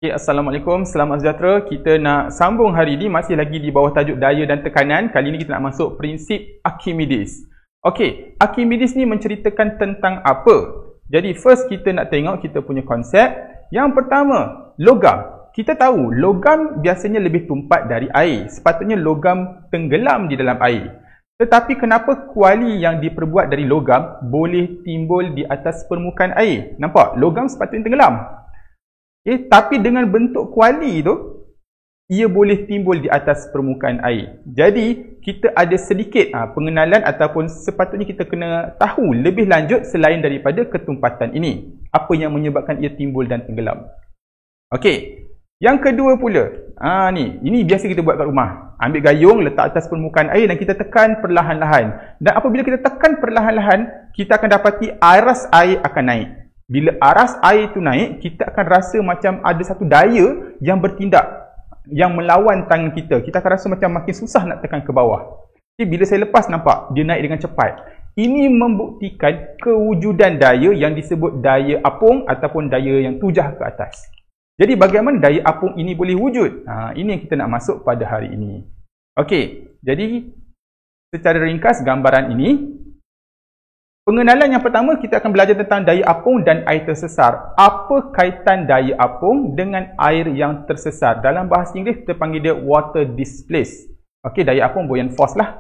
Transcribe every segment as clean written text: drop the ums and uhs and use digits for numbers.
Okay, Assalamualaikum, selamat sejahtera. Kita nak sambung hari ini masih lagi di bawah tajuk daya dan tekanan. Kali ini kita nak masuk prinsip Archimedes. Okey, Archimedes ni menceritakan tentang apa? Jadi first kita nak tengok kita punya konsep. Yang pertama, logam. Kita tahu logam biasanya lebih tumpat dari air. Sepatutnya logam tenggelam di dalam air. Tetapi kenapa kuali yang diperbuat dari logam boleh timbul di atas permukaan air? Nampak? Logam sepatutnya tenggelam. Tapi dengan bentuk kuali tu, ia boleh timbul di atas permukaan air. Jadi, kita ada sedikit pengenalan ataupun sepatutnya kita kena tahu lebih lanjut selain daripada ketumpatan ini. Apa yang menyebabkan ia timbul dan tenggelam. Okey. Yang kedua pula, ini biasa kita buat kat rumah. Ambil gayung, letak atas permukaan air dan kita tekan perlahan-lahan. Dan apabila kita tekan perlahan-lahan, kita akan dapati aras air akan naik. Bila aras air itu naik, kita akan rasa macam ada satu daya yang bertindak, yang melawan tangan kita. Kita akan rasa macam makin susah nak tekan ke bawah. Jadi bila saya lepas, nampak dia naik dengan cepat. Ini membuktikan kewujudan daya yang disebut daya apung ataupun daya yang tujah ke atas. Jadi bagaimana daya apung ini boleh wujud? Ini yang kita nak masuk pada hari ini. Okey, jadi secara ringkas gambaran ini. Pengenalan yang pertama, kita akan belajar tentang daya apung dan air tersesar. Apa kaitan daya apung dengan air yang tersesar? Dalam bahasa Inggeris, kita panggil dia water displaced. Okey, daya apung buoyant force lah.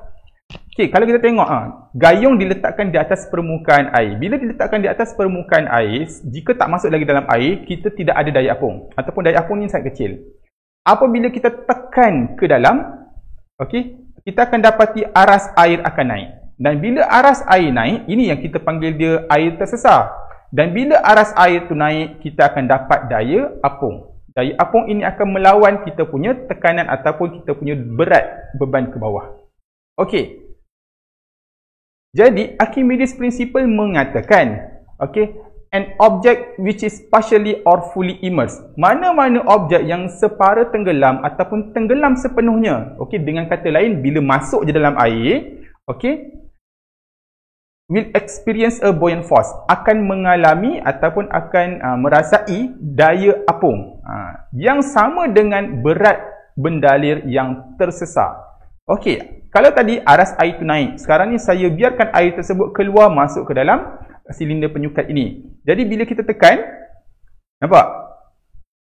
Okey, kalau kita tengok, gayung diletakkan di atas permukaan air. Bila diletakkan di atas permukaan air, jika tak masuk lagi dalam air, kita tidak ada daya apung. Ataupun daya apung ini sangat kecil. Apabila kita tekan ke dalam, okey, kita akan dapati aras air akan naik. Dan bila aras air naik, ini yang kita panggil dia air tersesar. Dan bila aras air tu naik, kita akan dapat daya apung. Daya apung ini akan melawan kita punya tekanan ataupun kita punya berat beban ke bawah. Okey. Jadi, Archimedes principle mengatakan, okey, an object which is partially or fully immersed. Mana-mana objek yang separa tenggelam ataupun tenggelam sepenuhnya. Okey, dengan kata lain, bila masuk je dalam air, okey, will experience a buoyant force, akan mengalami ataupun akan merasai daya apung yang sama dengan berat bendalir yang tersesar. Okey, kalau tadi aras air itu naik, sekarang ni saya biarkan air tersebut keluar masuk ke dalam silinder penyukat ini. Jadi bila kita tekan, nampak?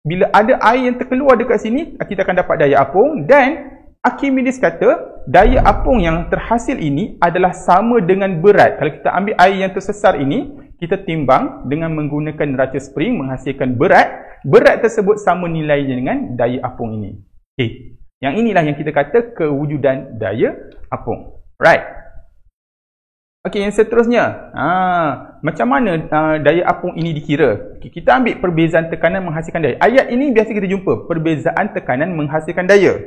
Bila ada air yang terkeluar dekat sini, kita akan dapat daya apung. Dan Archimedes kata, daya apung yang terhasil ini adalah sama dengan berat. Kalau kita ambil air yang tersesar ini, kita timbang dengan menggunakan neraca spring menghasilkan berat. Berat tersebut sama nilainya dengan daya apung ini. Okay. Yang inilah yang kita kata kewujudan daya apung. Right. Okey, yang seterusnya. Macam mana daya apung ini dikira? Okay, kita ambil perbezaan tekanan menghasilkan daya. Ayat ini biasa kita jumpa. Perbezaan tekanan menghasilkan daya.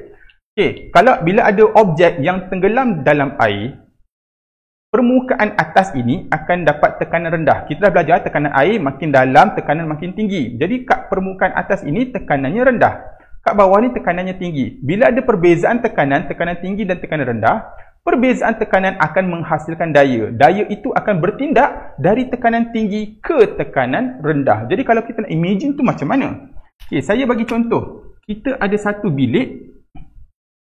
Okey, kalau bila ada objek yang tenggelam dalam air, permukaan atas ini akan dapat tekanan rendah. Kita dah belajar tekanan air makin dalam, tekanan makin tinggi. Jadi kat permukaan atas ini tekanannya rendah. Kat bawah ni tekanannya tinggi. Bila ada perbezaan tekanan tinggi dan tekanan rendah, perbezaan tekanan akan menghasilkan daya. Daya itu akan bertindak dari tekanan tinggi ke tekanan rendah. Jadi kalau kita nak imagine tu macam mana? Okey, saya bagi contoh. Kita ada satu bilik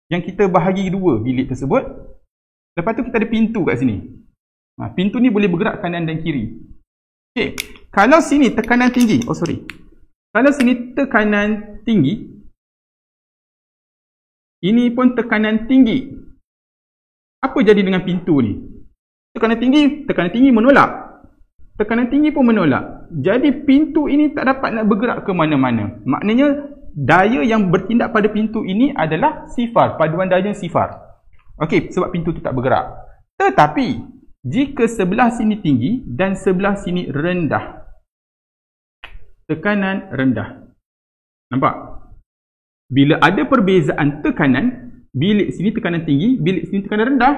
yang kita bahagi dua bilik tersebut. Lepas tu kita ada pintu kat sini. Pintu ni boleh bergerak kanan dan kiri. Okey, kalau sini tekanan tinggi, kalau sini tekanan tinggi, ini pun tekanan tinggi. Apa jadi dengan pintu ni? Tekanan tinggi menolak. Tekanan tinggi pun menolak. Jadi pintu ini tak dapat nak bergerak ke mana-mana. Maknanya daya yang bertindak pada pintu ini adalah sifar, paduan daya sifar. Okey, sebab pintu tu tak bergerak. Tetapi jika sebelah sini tinggi dan sebelah sini rendah, tekanan rendah. Nampak? Bila ada perbezaan tekanan, bilik sini tekanan tinggi, bilik sini tekanan rendah,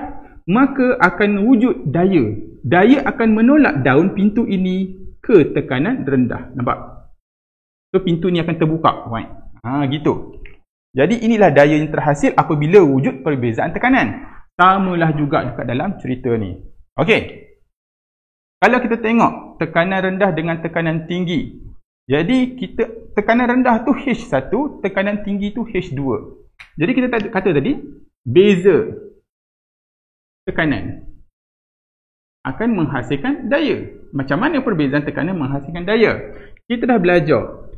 maka akan wujud daya. Daya akan menolak daun pintu ini ke tekanan rendah. Nampak? So pintu ni akan terbuka. Gitu. Jadi inilah daya yang terhasil apabila wujud perbezaan tekanan. Samalah juga dekat dalam cerita ni. Okey. Kalau kita tengok tekanan rendah dengan tekanan tinggi, Jadi kita tekanan rendah tu H1, tekanan tinggi tu H2. Jadi kita kata tadi beza tekanan akan menghasilkan daya. Macam mana perbezaan tekanan menghasilkan daya? Kita dah belajar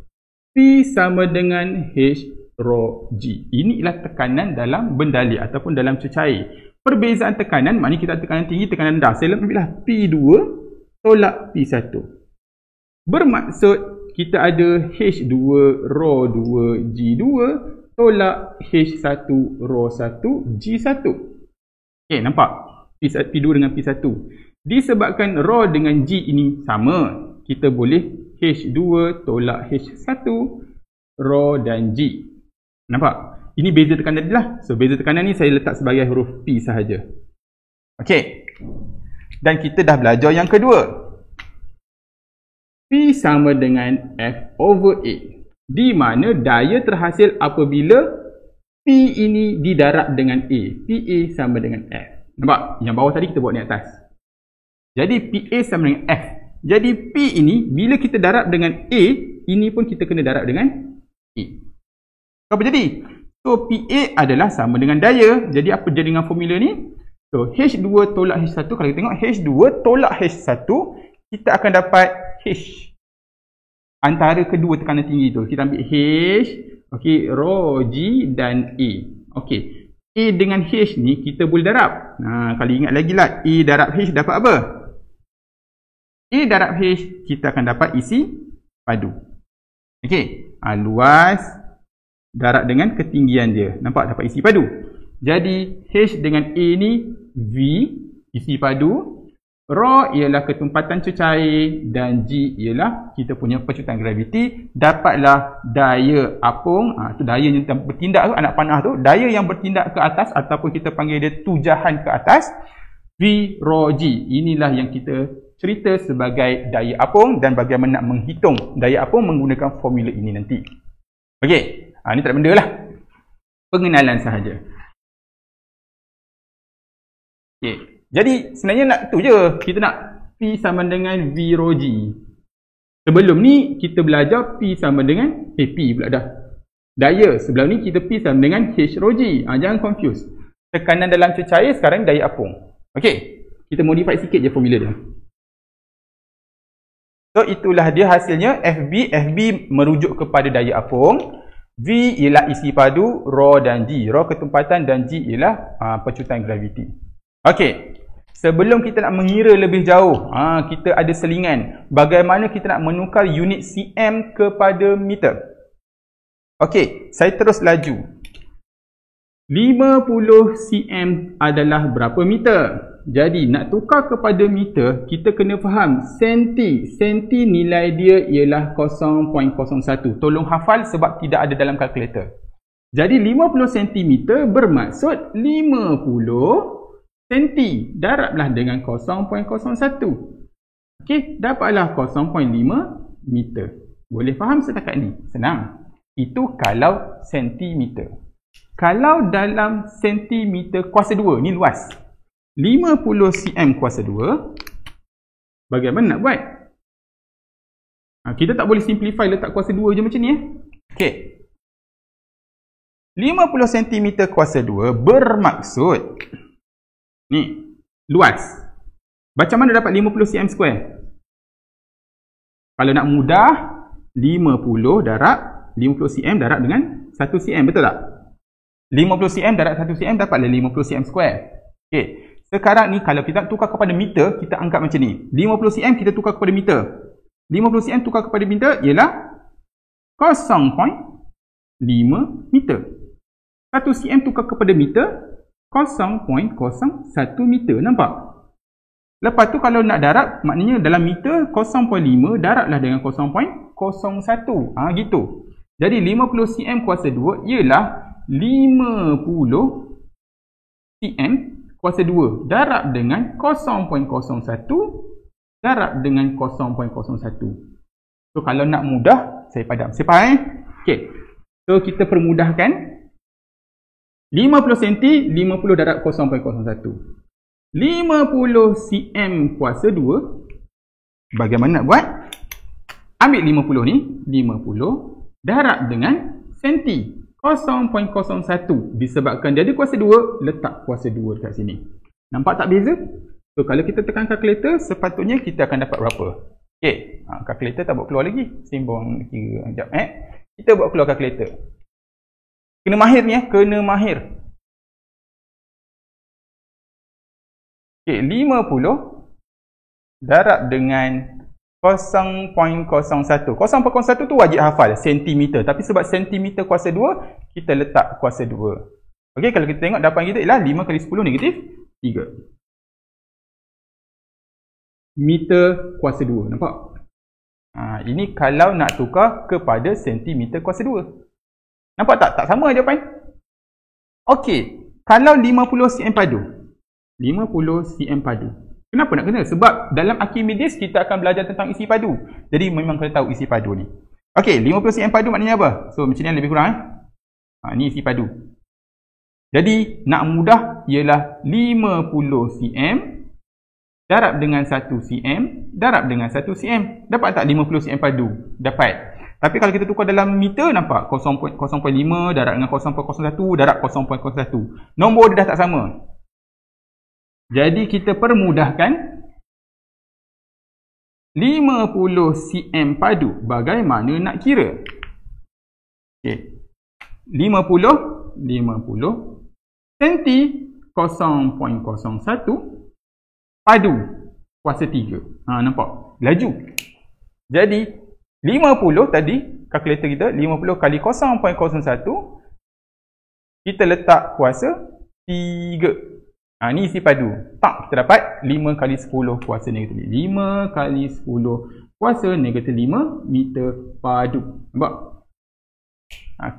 P sama dengan H rho G. Ini ialah tekanan dalam benda ataupun dalam cecair. Perbezaan tekanan maknanya kita ada tekanan tinggi, tekanan rendah. Saya ambillah P2 tolak P1. Bermaksud kita ada H2 rho 2 G2 tolak H1 rho 1 G1. Okey, nampak? P2 dengan P1. Disebabkan rho dengan G ini sama, kita boleh H2 tolak H1 rho dan G. Nampak? Ini beza tekanan dia lah. So, beza tekanan ni saya letak sebagai huruf P sahaja. Okey. Dan kita dah belajar yang kedua. P sama dengan F over A. Di mana daya terhasil apabila P ini didarab dengan A. PA sama dengan F. Nampak? Yang bawah tadi kita buat ni atas. Jadi PA sama dengan F. Jadi P ini bila kita darab dengan A, ini pun kita kena darab dengan A. Apa jadi? So PA adalah sama dengan daya. Jadi apa jadi dengan formula ni? So H2 tolak H1, kalau kita tengok H2 tolak H1, kita akan dapat H antara kedua tekanan tinggi tu. Kita ambil H, okey, rho G dan A. Okey. A dengan H ni kita boleh darab. Kalau ingat lagi lah, A darab H dapat apa? A darab H, kita akan dapat isi padu. Okey. Luas darab dengan ketinggian dia. Nampak dapat isi padu. Jadi H dengan A ni V, isi padu. Rho ialah ketumpatan cecair dan G ialah kita punya pecutan graviti. Dapatlah daya apung. Tu daya yang bertindak tu, anak panah tu. Daya yang bertindak ke atas ataupun kita panggil dia tujahan ke atas. V rho G. Inilah yang kita cerita sebagai daya apung dan bagaimana nak menghitung daya apung menggunakan formula ini nanti. Okey. Ini tak ada benda lah. Pengenalan sahaja. Okey. Jadi sebenarnya nak tu je. Kita nak P sama dengan V rho G. Sebelum ni kita belajar P sama dengan P pula dah. Daya. Sebelum ni kita P sama dengan H rho G. Jangan confuse. Tekanan dalam cecair sekarang daya apung. Okey. Kita modify sikit je formula dia. So itulah dia hasilnya FB. FB merujuk kepada daya apung. V ialah isi padu, rho dan G. Rho ketumpatan dan G ialah pecutan graviti. Okey. Sebelum kita nak mengira lebih jauh, kita ada selingan. Bagaimana kita nak menukar unit cm kepada meter. Okey, saya terus laju. 50 cm adalah berapa meter? Jadi nak tukar kepada meter, kita kena faham senti. Senti nilai dia ialah 0.01. Tolong hafal sebab tidak ada dalam kalkulator. Jadi 50 cm bermaksud 50 senti. Darablah dengan 0.01. Okey, dapatlah 0.5 meter. Boleh faham setakat ni? Senang. Itu kalau sentimeter. Kalau dalam sentimeter kuasa 2, ni luas. 50 cm kuasa 2. Bagaimana nak buat? Kita tak boleh simplify letak kuasa 2 je macam ni. Okey. 50 cm kuasa 2 bermaksud ni, luas. Macam mana dapat 50 cm square? Kalau nak mudah, 50 darab 50 cm darab dengan 1 cm, betul tak? 50 cm darab 1 cm dapatlah 50 cm square. Okey. Sekarang ni kalau kita tukar kepada meter, kita anggap macam ni. 50 cm kita tukar kepada meter. 50 cm tukar kepada meter ialah 0.5 meter. 1 cm tukar kepada meter 0.01 meter. Nampak? Lepas tu kalau nak darab, maknanya dalam meter 0.5 darablah dengan 0.01. Gitu. Jadi 50 cm kuasa 2 ialah 50 cm kuasa 2 darab dengan 0.01 darab dengan 0.01. So kalau nak mudah, saya padam. Saya faham? Okey. So kita permudahkan. 50 cm, 50 darab 0.01. 50 cm kuasa 2. Bagaimana nak buat? Ambil 50 ni, 50 darab dengan senti. 0.01 disebabkan dia ada kuasa 2, letak kuasa 2 dekat sini. Nampak tak beza? So, kalau kita tekan kalkulator, sepatutnya kita akan dapat berapa? Okey, kalkulator tak buat keluar lagi. Sembang kira sekejap. Kita buat keluar kalkulator. Kena mahir ni kena mahir. Okey, 50 darab dengan 0.01. 0.01 tu wajib hafal, sentimeter. Tapi sebab sentimeter kuasa 2, kita letak kuasa 2. Okey, kalau kita tengok dapan kita ialah 5 kali 10 negatif 3. Meter kuasa 2. Nampak? Ini kalau nak tukar kepada sentimeter kuasa 2. Nampak tak? Tak sama jawapan. Okey, kalau 50 cm padu. 50 cm padu. Kenapa nak kena? Sebab dalam Archimedes kita akan belajar tentang isi padu. Jadi memang kena tahu isi padu ni. Okey, 50 cm padu maknanya apa? So macam ni lebih kurang ni isi padu. Jadi nak mudah ialah 50 cm darab dengan 1 cm darab dengan 1 cm. Dapat tak 50 cm padu? Dapat. Tapi kalau kita tukar dalam meter, nampak 0.05 darab dengan 0.01 darab 0.01. Nombor dia dah tak sama. Jadi kita permudahkan 50 cm padu. Bagaimana nak kira? Okey. 50 senti 0.01 padu kuasa 3. Nampak? Laju. Jadi 50 tadi kalkulator kita 50 kali 0.01 kita letak kuasa 3. Ni isi padu. Tak, kita dapat 5 kali 10 kuasa negatif 5 kali 10 kuasa negatif 5 meter padu. Nampak?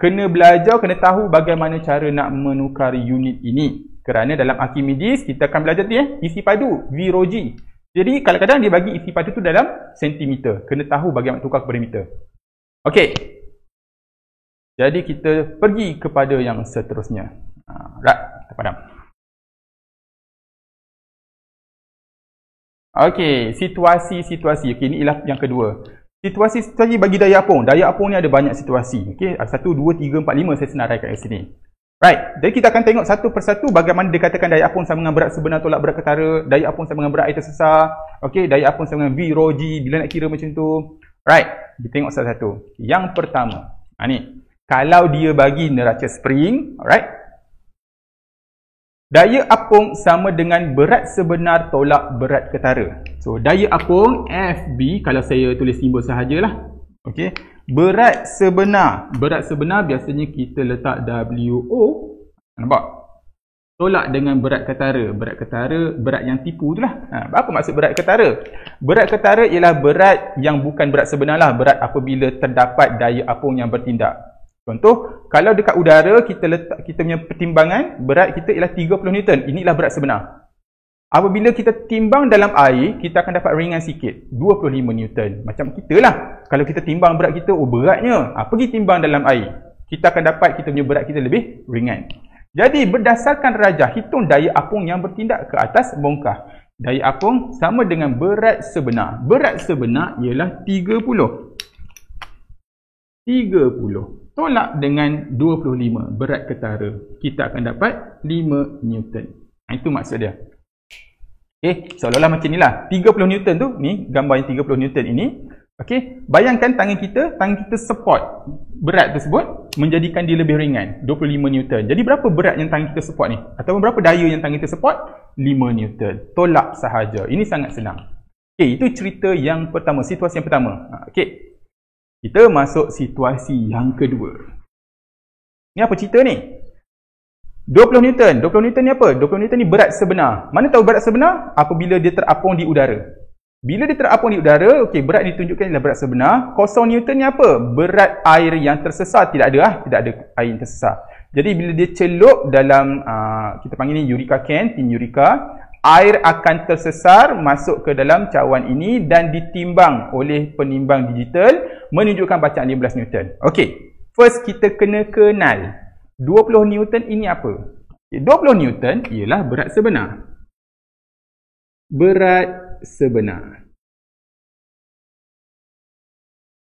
Kena belajar, kena tahu bagaimana cara nak menukar unit ini. Kerana dalam Archimedes, kita akan belajar isi padu, V rho G. Jadi, kadang-kadang dia bagi isi padu tu dalam sentimeter. Kena tahu bagaimana tukar kepada meter. Okey. Jadi, kita pergi kepada yang seterusnya. Right, kita padam. Okey, situasi. Okey, ini ialah yang kedua. Situasi bagi daya apung. Daya apung ni ada banyak situasi. Okey, 1, 2, 3, 4, 5 saya senaraikan kat sini. Right, jadi kita akan tengok satu persatu bagaimana dikatakan daya apung sama dengan berat sebenar tolak berat ketara, daya apung sama dengan berat air tersesar. Okey, daya apung sama dengan V rho G bila nak kira macam tu. Right, kita tengok satu-satu. Yang pertama, ni. Kalau dia bagi neraca spring, alright. Daya apung sama dengan berat sebenar tolak berat ketara. So, daya apung FB, kalau saya tulis simbol sahajalah. Okey. Berat sebenar biasanya kita letak WO. Nampak? Tolak dengan berat ketara. Berat ketara, berat yang tipu tu lah. Apa maksud berat ketara? Berat ketara ialah berat yang bukan berat sebenar lah. Berat apabila terdapat daya apung yang bertindak. Contoh, kalau dekat udara kita letak kita punya pertimbangan, berat kita ialah 30 Newton. Inilah berat sebenar. Apabila kita timbang dalam air, kita akan dapat ringan sikit, 25 Newton. Macam kita lah. Kalau kita timbang berat kita, beratnya. Pergi timbang dalam air. Kita akan dapat kita punya berat kita lebih ringan. Jadi berdasarkan rajah, hitung daya apung yang bertindak ke atas bongkah. Daya apung sama dengan berat sebenar. Berat sebenar ialah 30. Tolak dengan 25 berat ketara. Kita akan dapat 5 Newton. Itu maksud dia. Okey, seolah-olah macam inilah. 30 Newton tu, ni gambar yang 30 Newton ini. Okey, bayangkan tangan kita support berat tersebut menjadikan dia lebih ringan, 25 Newton. Jadi berapa berat yang tangan kita support ni? Atau berapa daya yang tangan kita support? 5 Newton. Tolak sahaja. Ini sangat senang. Okey, itu cerita yang pertama, situasi yang pertama. Okey. Kita masuk situasi yang kedua. Ni apa cerita ni? 20 Newton. 20 Newton ni apa? 20 Newton ni berat sebenar. Mana tahu berat sebenar? Apabila dia terapung di udara. Bila dia terapung di udara, okey, berat ditunjukkan ialah berat sebenar. 0 Newton ni apa? Berat air yang tersesar. Tidak ada air yang tersesar. Jadi bila dia celup dalam kita panggil ni Eureka can, tin Eureka, air akan tersesar masuk ke dalam cawan ini dan ditimbang oleh penimbang digital menunjukkan bacaan 15 Newton. Okey. First kita kena kenal 20 Newton ini apa? 20 Newton ialah berat sebenar. Berat sebenar.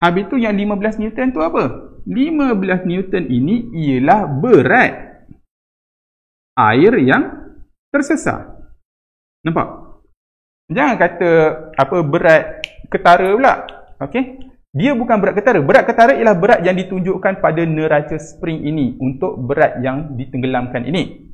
Habis tu yang 15 Newton tu apa? 15 Newton ini ialah berat air yang tersesar. Nampak? Jangan kata apa berat ketara pula. Okey? Dia bukan berat ketara. Berat ketara ialah berat yang ditunjukkan pada neraca spring ini untuk berat yang ditenggelamkan ini.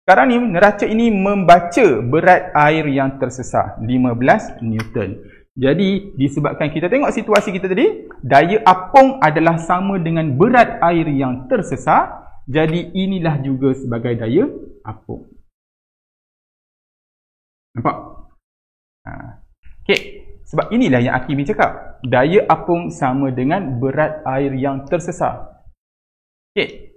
Sekarang ni neraca ini membaca berat air yang tersesar 15 Newton. Jadi disebabkan kita tengok situasi kita tadi, daya apung adalah sama dengan berat air yang tersesar, jadi inilah juga sebagai daya apung. Nampak? Okey, sebab inilah yang Archimedes cakap, daya apung sama dengan berat air yang tersesar. Okey.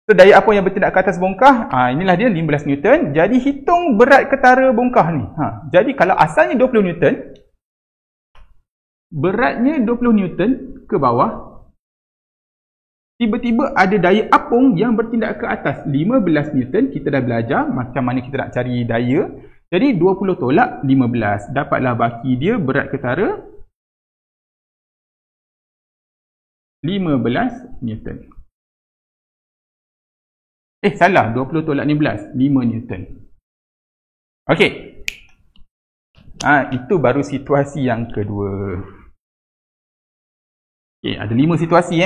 So daya apung yang bertindak ke atas bongkah, inilah dia 15 Newton. Jadi hitung berat ketara bongkah ni. Jadi kalau asalnya 20 Newton, beratnya 20 Newton ke bawah, tiba-tiba ada daya apung yang bertindak ke atas 15 Newton. Kita dah belajar macam mana kita nak cari daya. Jadi 20 tolak 15. Dapatlah baki dia berat ketara 15 Newton. Salah. 20 tolak 15. 5 Newton. Okey. Itu baru situasi yang kedua. Okey, ada 5 situasi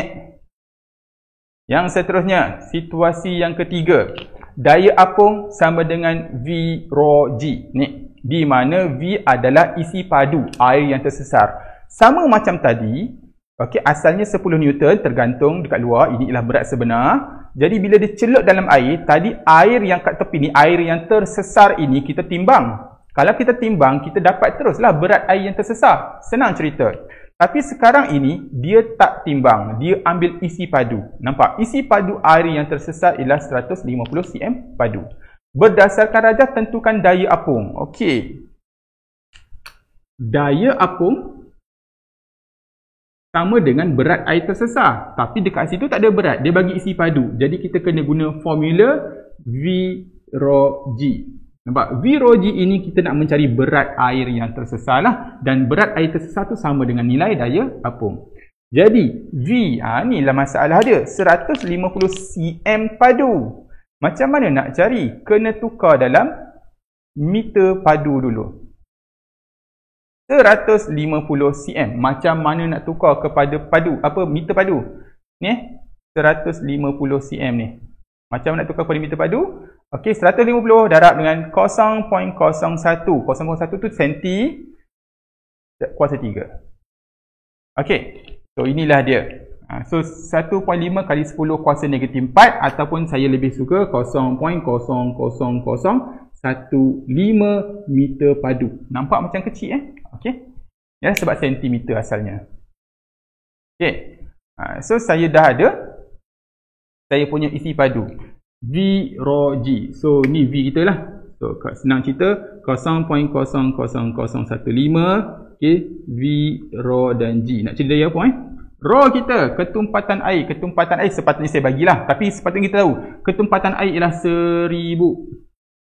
Yang seterusnya, situasi yang ketiga. Daya apung sama dengan V rho G. Ni, di mana V adalah isi padu air yang tersesar. Sama macam tadi, okey, asalnya 10 Newton tergantung dekat luar, ini ialah berat sebenar. Jadi bila dia celup dalam air, tadi air yang kat tepi ni, air yang tersesar ini kita timbang. Kalau kita timbang, kita dapat teruslah berat air yang tersesar. Senang cerita. Tapi sekarang ini, dia tak timbang. Dia ambil isi padu. Nampak? Isi padu air yang tersesar ialah 150 cm padu. Berdasarkan rajah, tentukan daya apung. Okey. Daya apung sama dengan berat air tersesar. Tapi dekat situ tak ada berat. Dia bagi isi padu. Jadi kita kena guna formula V rho G. Nampak? V rho G ini kita nak mencari berat air yang tersesar lah. Dan berat air tersesar tu sama dengan nilai daya apung. Jadi V, inilah masalah dia. 150 cm padu. Macam mana nak cari? Kena tukar dalam meter padu dulu. 150 cm. Macam mana nak tukar kepada padu? Apa? Meter padu. Ni 150 cm ni. Macam mana nak tukar kepada meter padu? Okey, 150 darab dengan 0.01. 0.01 tu senti kuasa 3. Okey. So inilah dia. So 1.5 kali 10 kuasa negatif 4 ataupun saya lebih suka 0.000015 meter padu. Nampak macam kecil Okey. Ya, sebab sentimeter asalnya. Okey. So saya dah ada saya punya isi padu. V rho G. So ni V kita lah. So senang cerita 0.00015. Okey, V rho dan G. Nak cari daya apa Rho kita ketumpatan air. Ketumpatan air sepatutnya saya bagilah. Tapi sepatutnya kita tahu ketumpatan air ialah 1000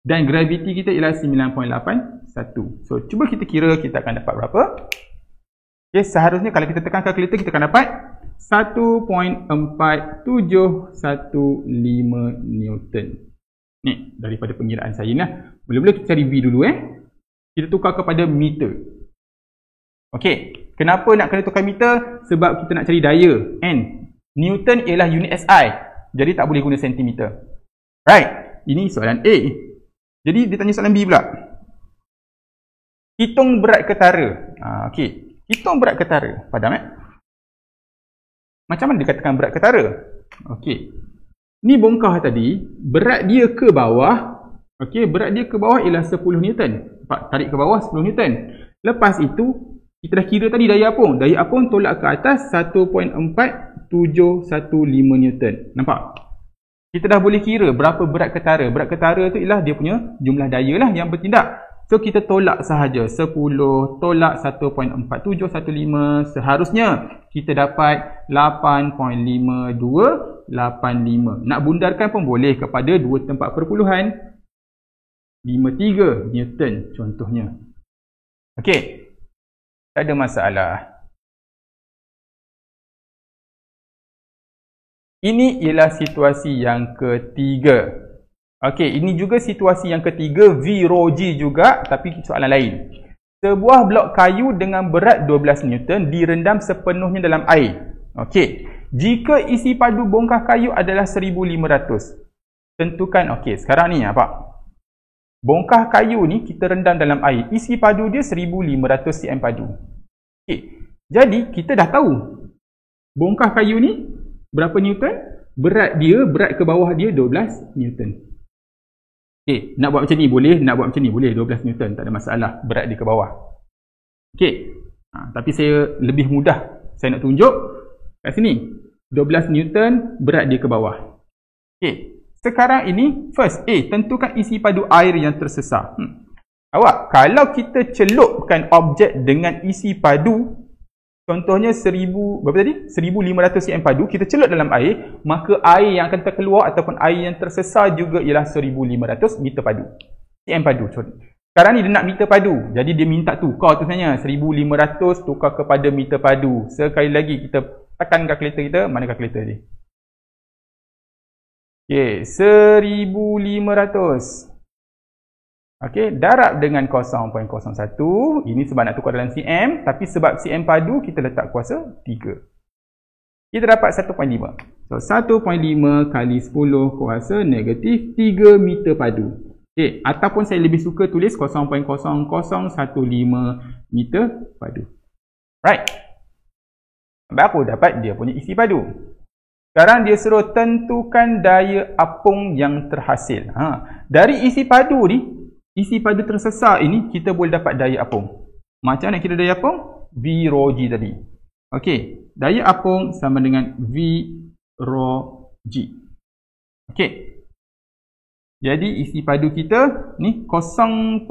dan graviti kita ialah 9.81. So cuba kita kira kita akan dapat berapa. Okey, seharusnya kalau kita tekan kalkulator kita akan dapat 1.4715 Newton. Ni daripada pengiraan saya ni lah. Mula-mula kita cari V dulu Kita tukar kepada meter. Okey, kenapa nak kena tukar meter? Sebab kita nak cari daya N. Newton ialah unit SI. Jadi tak boleh guna sentimeter. Right. Ini soalan A. Jadi dia tanya soalan B pula. Hitung berat ketara. Okey, hitung berat ketara. Padam Macam mana dikatakan berat ketara? Okey. Ni bongkah tadi, berat dia ke bawah. Okey, berat dia ke bawah ialah 10 Newton. Tarik ke bawah 10 Newton. Lepas itu, kita dah kira tadi daya apung. Daya apung tolak ke atas 1.4715 Newton. Nampak? Kita dah boleh kira berapa berat ketara. Berat ketara tu ialah dia punya jumlah daya lah yang bertindak. So kita tolak sahaja 10 tolak 1.4715. Seharusnya kita dapat 8.5285. Nak bundarkan pun boleh kepada 2 tempat perpuluhan 53 Newton contohnya. Okey. Tak ada masalah. Ini ialah situasi yang ketiga. Okey, ini juga situasi yang ketiga, V rho G juga, tapi soalan lain. Sebuah blok kayu dengan berat 12 Newton direndam sepenuhnya dalam air. Okey, jika isi padu bongkah kayu adalah 1500. Tentukan, okey, sekarang ni apa? Bongkah kayu ni kita rendam dalam air. Isi padu dia 1500 cm padu. Okey, jadi kita dah tahu bongkah kayu ni berapa Newton? Berat ke bawah dia 12 Newton. Okey, nak buat macam ni boleh, nak buat macam ni boleh, 12 Newton, tak ada masalah, berat dia ke bawah. Okey, tapi saya lebih mudah, saya nak tunjuk kat sini, 12 Newton, berat dia ke bawah. Okey, sekarang ini, first, tentukan isi padu air yang tersesar. Awak, kalau kita celupkan objek dengan isi padu, contohnya 1500 cm padu, kita celup dalam air, maka air yang akan terkeluar ataupun air yang tersesar juga ialah 1500 meter padu. cm padu, sorry. Sekarang ni dia nak meter padu, jadi dia minta tukar tu sebenarnya, 1500 tukar kepada meter padu. Sekali lagi kita tekan kalkulator kita, mana kalkulator dia? Okey, 1500. Okey, darab dengan 0.01. Ini sebab nak tukar dalam cm, tapi sebab cm padu kita letak kuasa 3. Kita dapat 1.5. So 1.5 kali 10 kuasa negatif 3 meter padu. Okey, ataupun saya lebih suka tulis 0.0015 meter padu. Right. Sampai aku dapat dia punya isi padu. Sekarang dia suruh tentukan daya apung yang terhasil. Dari isi padu ni, isi padu tersesar ini, kita boleh dapat daya apung. Macam mana kita daya apung? V rho G tadi. Okey, daya apung sama dengan V rho G. Okey. Jadi isi padu kita ni 0.0015,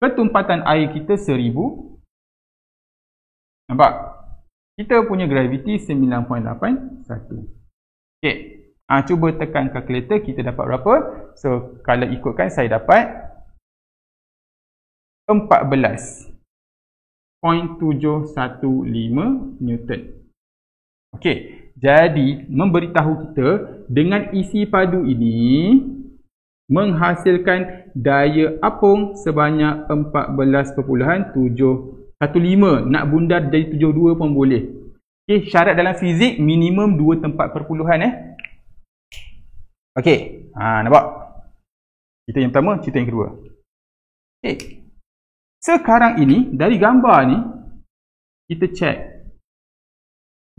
ketumpatan air kita 1000. Nampak? Kita punya graviti 9.81. Okey. Cuba tekan kalkulator, kita dapat berapa? So, kalau ikutkan saya dapat 14.715 Newton. Okey, jadi memberitahu kita dengan isi padu ini menghasilkan daya apung sebanyak 14.715. Nak bundar jadi 72 pun boleh. Okey, syarat dalam fizik minimum 2 tempat perpuluhan Okey, nampak? Cerita yang pertama, cerita yang kedua. Okey. Sekarang ini, dari gambar ni, kita cek.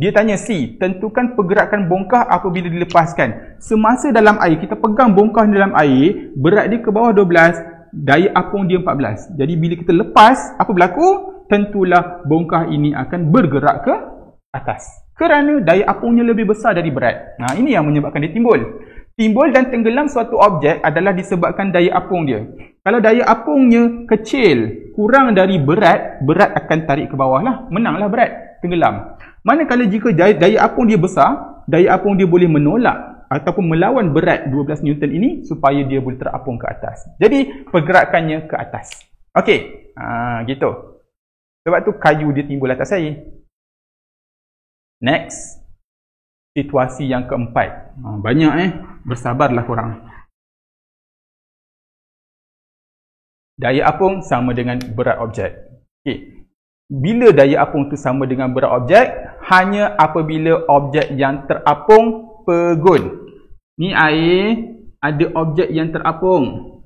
Dia tanya C, tentukan pergerakan bongkah apabila dilepaskan. Semasa dalam air, kita pegang bongkah dalam air, berat dia ke bawah 12, daya apung dia 14. Jadi bila kita lepas, apa berlaku? Tentulah bongkah ini akan bergerak ke atas. Kerana daya apungnya lebih besar dari berat. Ini yang menyebabkan dia timbul. Timbul dan tenggelam suatu objek adalah disebabkan daya apung dia. Kalau daya apungnya kecil, kurang dari berat, berat akan tarik ke bawah lah. Menanglah berat, tenggelam. Manakala jika daya apung dia besar, daya apung dia boleh menolak ataupun melawan berat 12 Newton ini supaya dia boleh terapung ke atas. Jadi, pergerakannya ke atas. Okey, gitu. Sebab tu kayu dia timbul atas air. Next. Situasi yang keempat. Banyak bersabarlah korang. Daya apung sama dengan berat objek. Okey. Bila daya apung itu sama dengan berat objek? Hanya apabila objek yang terapung pegun. Ni air, ada objek yang terapung.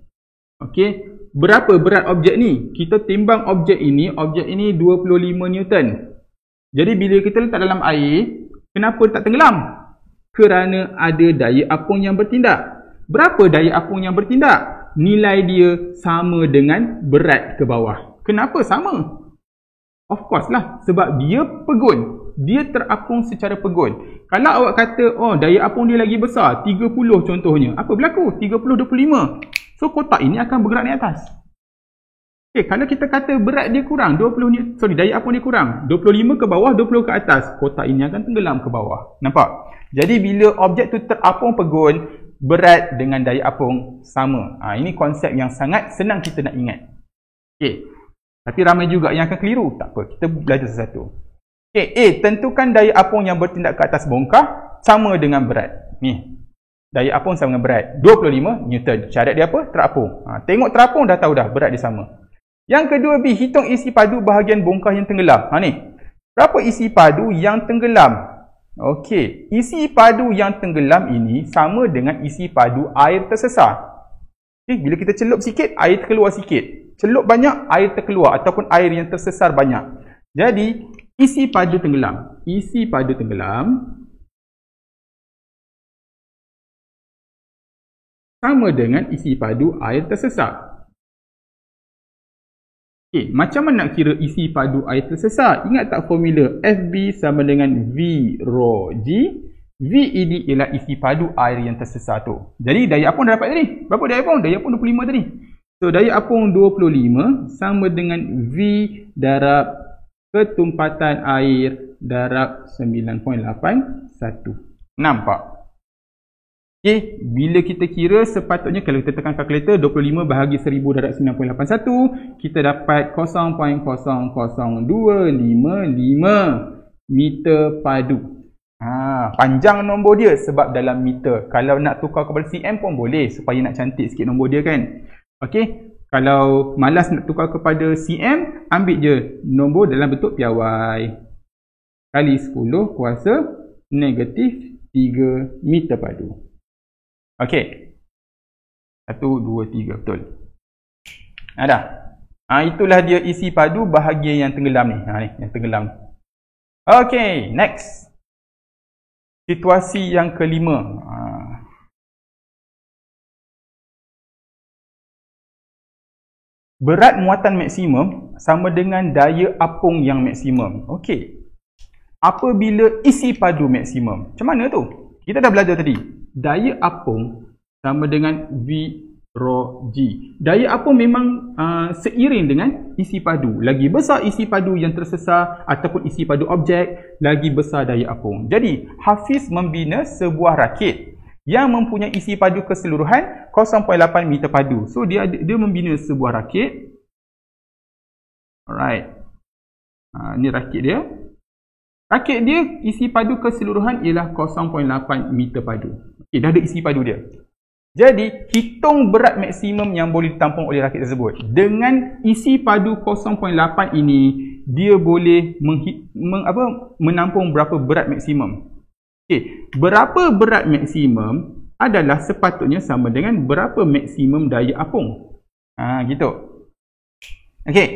Okey. Berapa berat objek ni? Kita timbang objek ini 25 Newton. Jadi bila kita letak dalam air, kenapa tak tenggelam? Kerana ada daya apung yang bertindak. Berapa daya apung yang bertindak? Nilai dia sama dengan berat ke bawah. Kenapa sama? Of course lah. Sebab dia pegun. Dia terapung secara pegun. Kalau awak kata, daya apung dia lagi besar, 30 contohnya. Apa berlaku? 30-25. So, kotak ini akan bergerak naik atas. Okay, kalau kita kata berat dia kurang, daya apung dia kurang. 25 ke bawah, 20 ke atas. Kotak ini akan tenggelam ke bawah. Nampak? Jadi, bila objek tu terapung pegun, berat dengan daya apung sama. Ini konsep yang sangat senang kita nak ingat. Okay. Tapi ramai juga yang akan keliru. Tak apa, kita belajar sesuatu. Okey, A, tentukan daya apung yang bertindak ke atas bongkah sama dengan berat. Ni. Daya apung sama dengan berat. 25 Newton. Syarat dia apa? Terapung. Tengok terapung dah tahu dah berat dia sama. Yang kedua B, hitung isi padu bahagian bongkah yang tenggelam. Ni. Berapa isi padu yang tenggelam? Okey, isi padu yang tenggelam ini sama dengan isi padu air tersesar. Okay, bila kita celup sikit, air terkeluar sikit. Celup banyak, air terkeluar ataupun air yang tersesar banyak. Jadi, isi padu tenggelam. Isi padu tenggelam sama dengan isi padu air tersesar. Okay, macam mana nak kira isi padu air tersesar? Ingat tak formula? FB sama dengan V rho G. V ini ialah isi padu air yang tersesar tu. Jadi daya apung dah dapat tadi. Berapa daya apung? Daya apung 25 tadi. So daya apung 25 sama dengan V darab ketumpatan air darab 9.81. Nampak? Okay, bila kita kira sepatutnya kalau kita tekan kalkulator 25 bahagi 1000 darab 9.81, kita dapat 0.00255 meter padu. Panjang nombor dia sebab dalam meter. Kalau nak tukar kepada cm pun boleh supaya nak cantik sikit nombor dia kan. Okey, kalau malas nak tukar kepada cm, ambil je nombor dalam bentuk piawai. Kali 10 kuasa negatif 3 meter padu. Okey. 1, 2, 3. Betul. Dah. Itulah dia isi padu bahagian yang tenggelam ni. Ni yang tenggelam. Okey, next. Situasi yang kelima. Berat muatan maksimum sama dengan daya apung yang maksimum. Okey. Apabila isi padu maksimum. Macam mana tu? Kita dah belajar tadi. Daya apung sama dengan V rho G. Daya apung memang seiring dengan isi padu. Lagi besar isi padu yang tersesar ataupun isi padu objek, lagi besar daya apung. Jadi, Hafiz membina sebuah rakit yang mempunyai isi padu keseluruhan 0.8 meter padu. So, dia membina sebuah rakit. Alright. Ini rakit dia. Rakit dia isi padu keseluruhan ialah 0.8 meter padu. Okey, dah ada isi padu dia. Jadi, hitung berat maksimum yang boleh ditampung oleh rakit tersebut. Dengan isi padu 0.8 ini, dia boleh menampung berapa berat maksimum. Okey, berapa berat maksimum adalah sepatutnya sama dengan berapa maksimum daya apung. Gitu. Okey.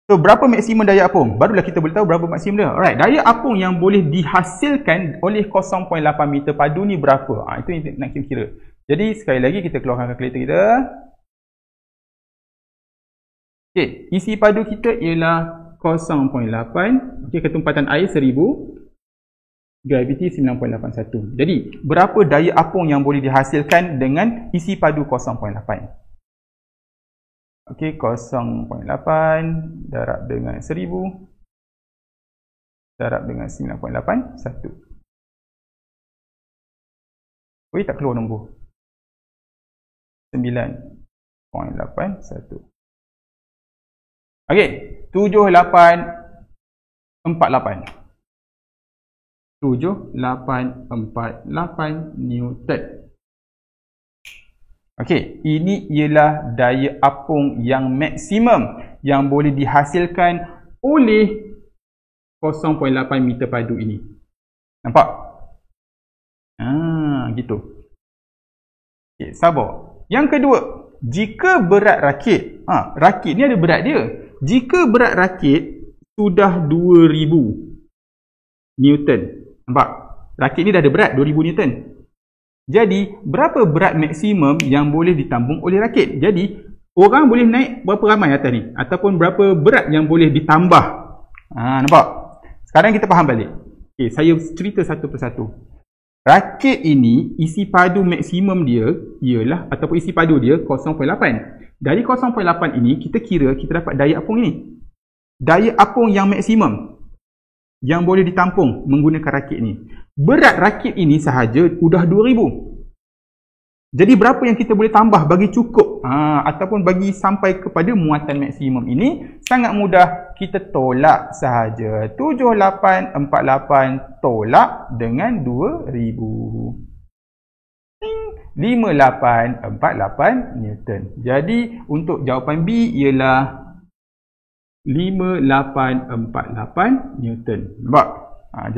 So, berapa maksimum daya apung? Barulah kita boleh tahu berapa maksimum dia. Alright, daya apung yang boleh dihasilkan oleh 0.8 meter padu ni berapa? Itu yang nak kita kira. Jadi, sekali lagi kita keluarkan kalkulator kita. Okey, isi padu kita ialah 0.8. Okey, ketumpatan air 1000. Graviti 9.81. Jadi, berapa daya apung yang boleh dihasilkan dengan isi padu 0.8? Okey, 0.8 darab dengan 1000 darab dengan 9.81. Boleh tak keluar nombor? 9.81. Okey, 7848. 7848 Newton. Okey, ini ialah daya apung yang maksimum yang boleh dihasilkan oleh 0.8 meter padu ini. Nampak? Gitu. Okey, sabar. Yang kedua, jika berat rakit, rakit ni ada berat dia. Jika berat rakit sudah 2000 Newton. Nampak? Rakit ni dah ada berat 2000 Newton. Jadi, berapa berat maksimum yang boleh ditambung oleh rakit? Jadi, orang boleh naik berapa ramai atas ni? Ataupun berapa berat yang boleh ditambah? Nampak? Sekarang kita faham balik. Okay, saya cerita satu persatu. Rakit ini, isi padu maksimum dia ialah, ataupun isi padu dia 0.8. Dari 0.8 ini, kita kira kita dapat daya apung ini. Daya apung yang maksimum yang boleh ditampung menggunakan rakit ni. Berat rakit ini sahaja sudah 2000. Jadi berapa yang kita boleh tambah bagi cukup ataupun bagi sampai kepada muatan maksimum ini? sangat mudah, kita tolak sahaja. 7848 tolak dengan 2000. 5848 Newton. Jadi untuk jawapan B ialah 5848 Newton. Nampak?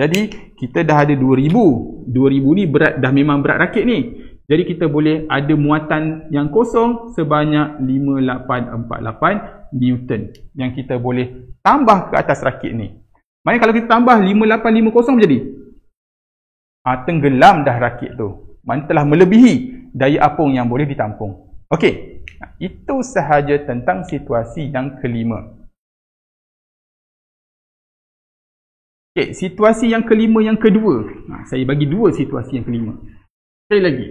Jadi kita dah ada 2000. 2000 ni berat, dah memang berat rakit ni. Jadi kita boleh ada muatan yang kosong sebanyak 5848 Newton yang kita boleh tambah ke atas rakit ni. Maknanya kalau kita tambah 5850 jadi tenggelam dah rakit tu. Maknanya telah melebihi daya apung yang boleh ditampung. Okey. Itu sahaja tentang situasi yang kelima. Okey, situasi yang kelima yang kedua. Saya bagi dua situasi yang kelima. Sekali lagi.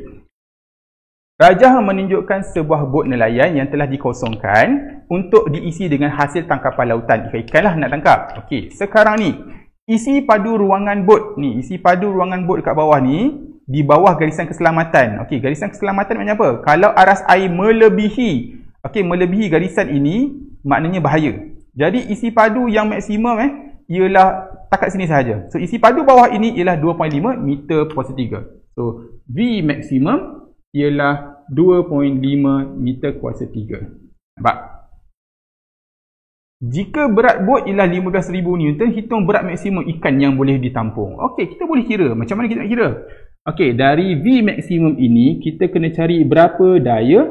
Rajah menunjukkan sebuah bot nelayan yang telah dikosongkan untuk diisi dengan hasil tangkapan lautan. Ikan-ikan lah nak tangkap. Okey, sekarang ni isi padu ruangan bot ni, isi padu ruangan bot dekat bawah ni di bawah garisan keselamatan. Okey, garisan keselamatan maknanya apa? Kalau aras air melebihi, melebihi garisan ini, maknanya bahaya. Jadi isi padu yang maksimum ialah takat sini sahaja. So isi padu bawah ini ialah 2.5 meter kuasa 3. So V maksimum ialah 2.5 meter kuasa 3. Nampak? Jika berat bot ialah 15,000 Newton, hitung berat maksimum ikan yang boleh ditampung. Okey, kita boleh kira. Macam mana kita nak kira? Okey, dari V maksimum ini, kita kena cari berapa daya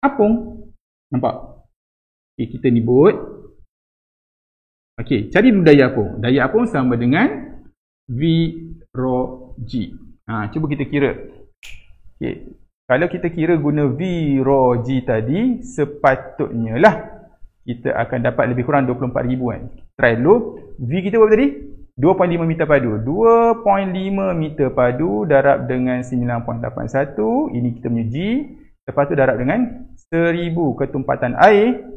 apung. Nampak? Okey, kita ni bot. Okey, cari dulu daya apung. Daya apung sama dengan V rho G. Cuba kita kira. Okey, kalau kita kira guna V rho G tadi, sepatutnya lah kita akan dapat lebih kurang 24,000 kan. Try dulu. V kita berapa tadi? 2.5 meter padu. 2.5 meter padu darab dengan 9.81. Ini kita punya G. Lepas tu darab dengan 1000 ketumpatan air.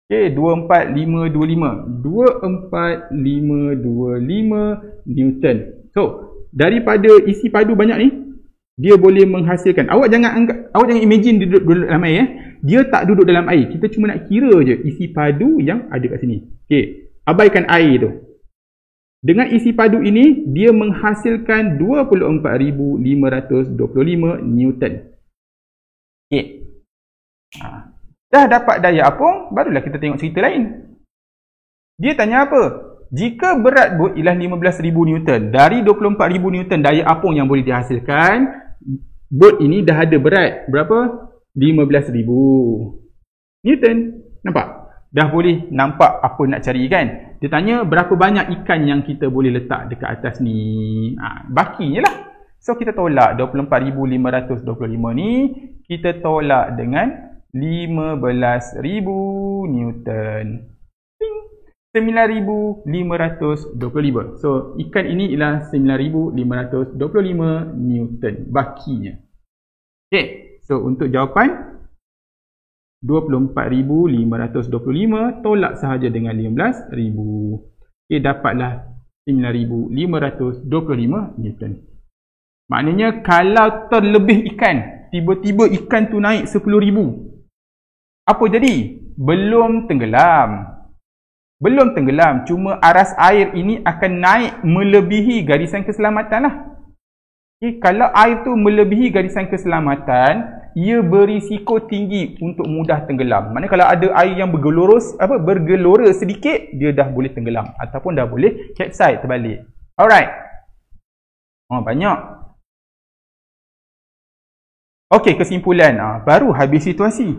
Okey, 24525. 24525 Newton. So, daripada isi padu banyak ni, dia boleh menghasilkan. Awak jangan imagine dia duduk dalam air. Dia tak duduk dalam air. Kita cuma nak kira je isi padu yang ada kat sini. Okey, abaikan air tu. Dengan isi padu ini, dia menghasilkan 24,525 Newton. Okey. Dah dapat daya apung, barulah kita tengok cerita lain. Dia tanya apa? Jika berat bot ialah 15,000 Newton, dari 24,000 Newton daya apung yang boleh dihasilkan, bot ini dah ada berat berapa? 15,000 Newton. Nampak? Dah boleh nampak apa nak cari kan? Dia tanya berapa banyak ikan yang kita boleh letak dekat atas ni. Bakinya lah. So kita tolak 24,525 ni, kita tolak dengan 15,000 Newton. 9,525. So ikan ini ialah 9,525 Newton bakinya. Okey, so untuk jawapan 24,525 tolak sahaja dengan 15,000. Okey, dapatlah 9,525 Newton. Maknanya kalau terlebih ikan, tiba-tiba ikan tu naik 10,000. Apa jadi? Belum tenggelam. Belum tenggelam, cuma aras air ini akan naik melebihi garisan keselamatan lah. Okay, kalau air tu melebihi garisan keselamatan, ia berisiko tinggi untuk mudah tenggelam. Maknanya kalau ada air yang bergelora sedikit, dia dah boleh tenggelam ataupun dah boleh capsize terbalik. Alright. Banyak. Okey, kesimpulan. Baru habis situasi.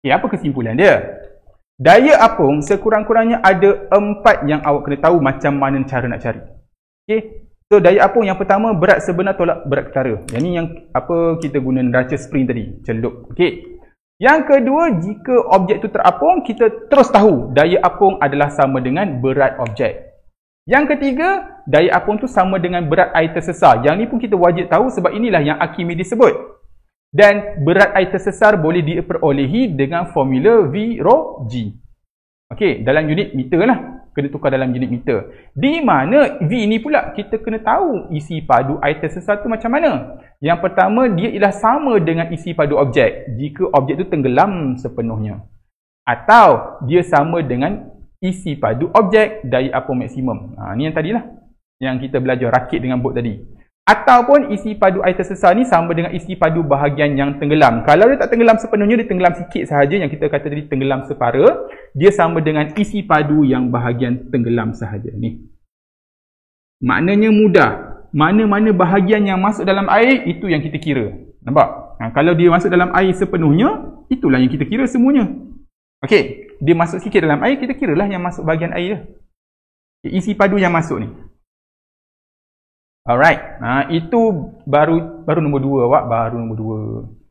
Okay, apa kesimpulan dia? Daya apung sekurang-kurangnya ada 4 yang awak kena tahu macam mana cara nak cari. Okay. So daya apung yang pertama, berat sebenar tolak berat ketara. Yang ni yang kita guna neraca spring tadi, celup. Okay. Yang kedua, jika objek tu terapung, kita terus tahu daya apung adalah sama dengan berat objek. Yang ketiga, daya apung tu sama dengan berat air tersesar. Yang ni pun kita wajib tahu sebab inilah yang Archimedes sebut. Dan berat air tersesar boleh diperolehi dengan formula V rho G. Okey, dalam unit meter lah. kena tukar dalam unit meter. Di mana V ni pula kita kena tahu isi padu air tersesat tu macam mana. Yang pertama, dia ialah sama dengan isi padu objek jika objek tu tenggelam sepenuhnya. Atau dia sama dengan isi padu objek daya apung maksimum. Ni yang tadilah yang kita belajar rakit dengan bot tadi. Ataupun isi padu air tersesat ni sama dengan isi padu bahagian yang tenggelam. Kalau dia tak tenggelam sepenuhnya, dia tenggelam sikit sahaja, yang kita kata tadi tenggelam separa, dia sama dengan isi padu yang bahagian tenggelam sahaja. Ni maknanya mudah. Mana-mana bahagian yang masuk dalam air, itu yang kita kira. Nampak? Kalau dia masuk dalam air sepenuhnya, itulah yang kita kira semuanya. Okey, dia masuk sikit dalam air, kita kiralah yang masuk bahagian air. Isi padu yang masuk ni. Alright, itu baru nombor 2 awak, baru nombor 2.